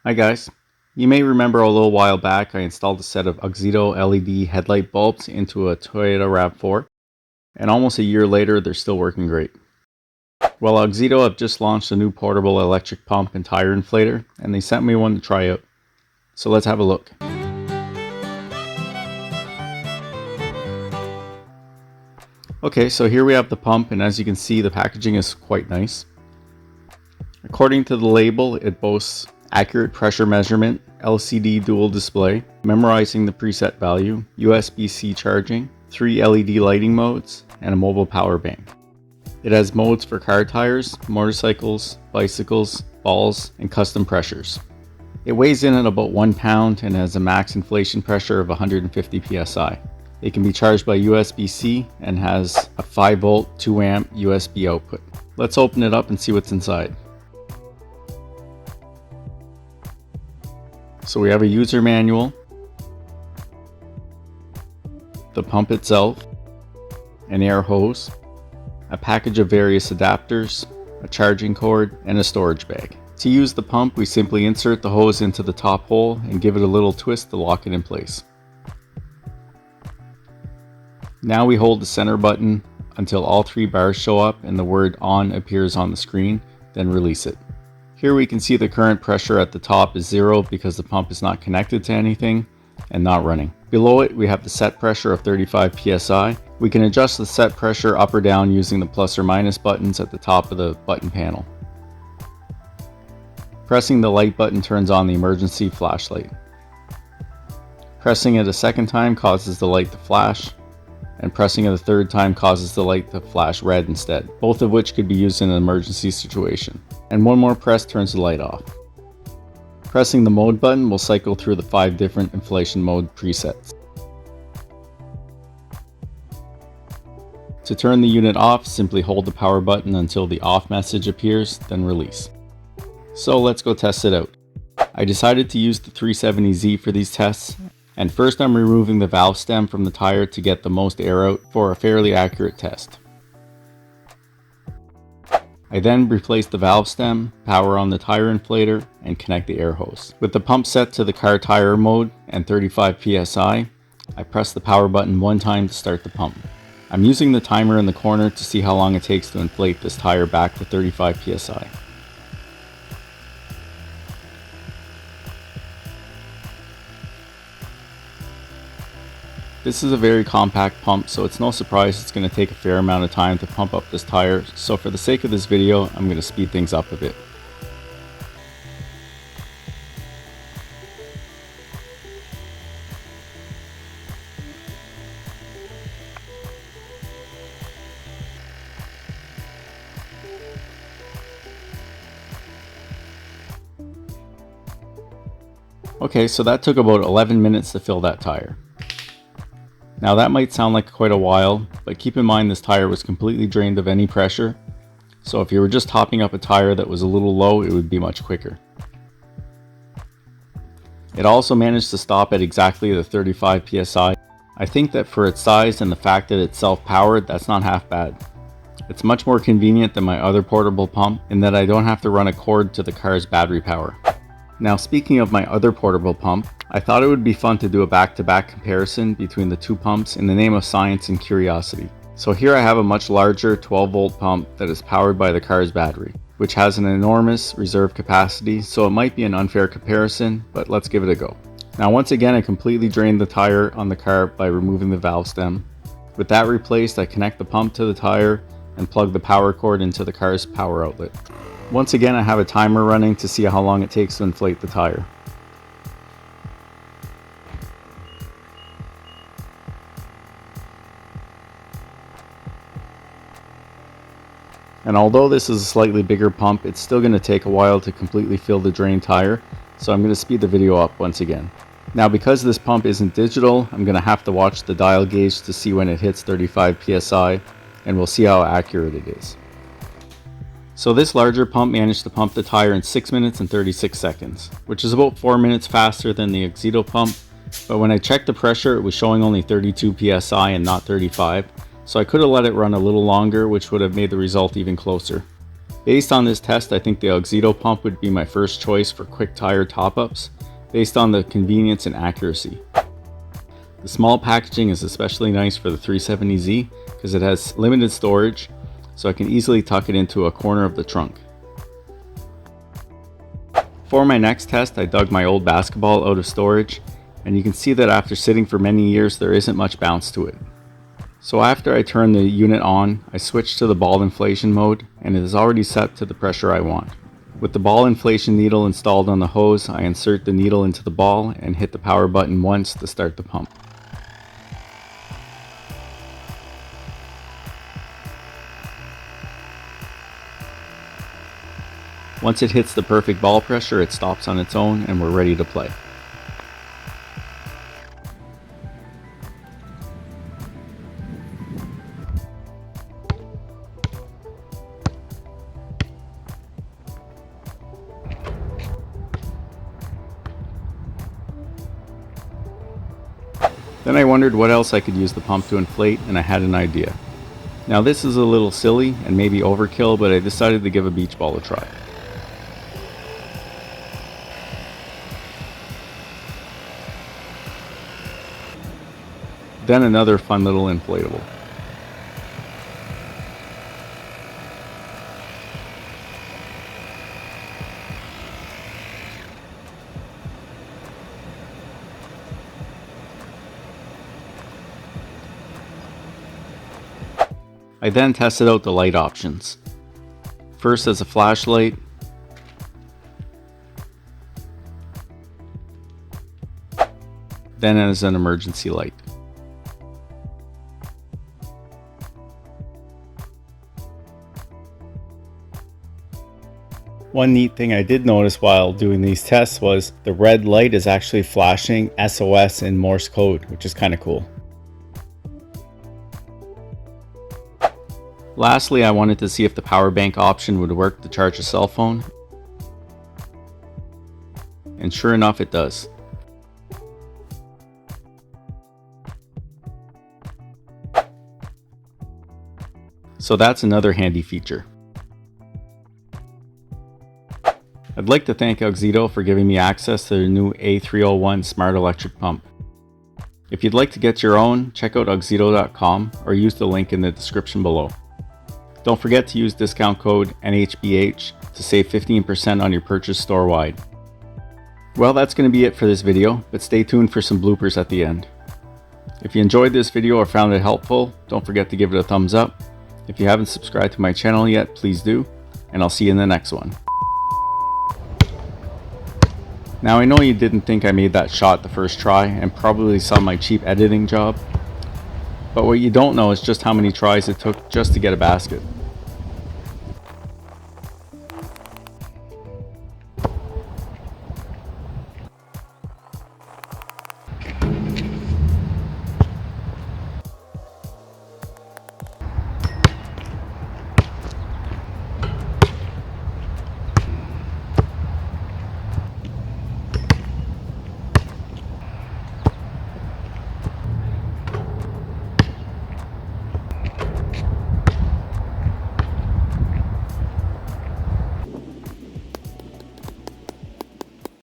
Hi guys. You may remember a little while back I installed a set of AUXITO LED headlight bulbs into a Toyota RAV4, and almost a year later they're still working great. Well, AUXITO have just launched a new portable electric pump and tire inflator, and they sent me one to try out. So let's have a look. Okay, so here we have the pump, and as you can see the packaging is quite nice. According to the label, it boasts accurate pressure measurement, LCD dual display, memorizing the preset value, USB-C charging, 3 LED lighting modes, and a mobile power bank. It has modes for car tires, motorcycles, bicycles, balls, and custom pressures. It weighs in at about 1 pound and has a max inflation pressure of 150 psi. It can be charged by USB-C and has a 5 volt 2 amp USB output. Let's open it up and see what's inside. So we have a user manual, the pump itself, an air hose, a package of various adapters, a charging cord, and a storage bag. To use the pump, we simply insert the hose into the top hole and give it a little twist to lock it in place. Now we hold the center button until all 3 bars show up and the word on appears on the screen, then release it. Here we can see the current pressure at the top is 0 because the pump is not connected to anything and not running. Below it we have the set pressure of 35 psi. We can adjust the set pressure up or down using the plus or minus buttons at the top of the button panel. Pressing the light button turns on the emergency flashlight. Pressing it a second time causes the light to flash, and pressing it a third time causes the light to flash red instead, both of which could be used in an emergency situation. And one more press turns the light off. Pressing the mode button will cycle through the 5 different inflation mode presets. To turn the unit off, simply hold the power button until the off message appears, then release. So let's go test it out. I decided to use the 370Z for these tests, and first I'm removing the valve stem from the tire to get the most air out for a fairly accurate test. I then replace the valve stem, power on the tire inflator, and connect the air hose. With the pump set to the car tire mode and 35 psi, I press the power button 1 time to start the pump. I'm using the timer in the corner to see how long it takes to inflate this tire back to 35 psi. This is a very compact pump, so it's no surprise it's going to take a fair amount of time to pump up this tire, so for the sake of this video, I'm going to speed things up a bit. Okay, so that took about 11 minutes to fill that tire. Now that might sound like quite a while, but keep in mind this tire was completely drained of any pressure, so if you were just topping up a tire that was a little low, it would be much quicker. It also managed to stop at exactly the 35 psi. I think that for its size and the fact that it's self-powered, that's not half bad. It's much more convenient than my other portable pump in that I don't have to run a cord to the car's battery power. Now speaking of my other portable pump, I thought it would be fun to do a back-to-back comparison between the 2 pumps in the name of science and curiosity. So here I have a much larger 12 volt pump that is powered by the car's battery, which has an enormous reserve capacity, so it might be an unfair comparison, but let's give it a go. Now once again I completely drained the tire on the car by removing the valve stem. With that replaced, I connect the pump to the tire and plug the power cord into the car's power outlet. Once again I have a timer running to see how long it takes to inflate the tire. And although this is a slightly bigger pump, it's still going to take a while to completely fill the drained tire, so I'm going to speed the video up once again. Now because this pump isn't digital, I'm going to have to watch the dial gauge to see when it hits 35 psi, and we'll see how accurate it is. So this larger pump managed to pump the tire in 6 minutes and 36 seconds, which is about 4 minutes faster than the AUXITO pump, but when I checked the pressure it was showing only 32 psi and not 35, so I could have let it run a little longer, which would have made the result even closer. Based on this test, I think the AUXITO pump would be my first choice for quick tire top-ups, based on the convenience and accuracy. The small packaging is especially nice for the 370Z because it has limited storage, so I can easily tuck it into a corner of the trunk. For my next test, I dug my old basketball out of storage, and you can see that after sitting for many years, there isn't much bounce to it. So after I turn the unit on, I switch to the ball inflation mode, and it is already set to the pressure I want. With the ball inflation needle installed on the hose, I insert the needle into the ball and hit the power button once to start the pump. Once it hits the perfect ball pressure, it stops on its own and we're ready to play. Then I wondered what else I could use the pump to inflate, and I had an idea. Now this is a little silly and maybe overkill, but I decided to give a beach ball a try. Then another fun little inflatable. I then tested out the light options. First as a flashlight, then as an emergency light. One neat thing I did notice while doing these tests was the red light is actually flashing SOS in Morse code, which is kind of cool. Lastly, I wanted to see if the power bank option would work to charge a cell phone, and sure enough it does. So that's another handy feature. I'd like to thank AUXITO for giving me access to their new A301 smart electric pump. If you'd like to get your own, check out auxito.com or use the link in the description below. Don't forget to use discount code NHBH to save 15% on your purchase store-wide. Well, that's going to be it for this video, but stay tuned for some bloopers at the end. If you enjoyed this video or found it helpful, don't forget to give it a thumbs up. If you haven't subscribed to my channel yet, please do, and I'll see you in the next one. Now I know you didn't think I made that shot the first try and probably saw my cheap editing job, but what you don't know is just how many tries it took just to get a basket.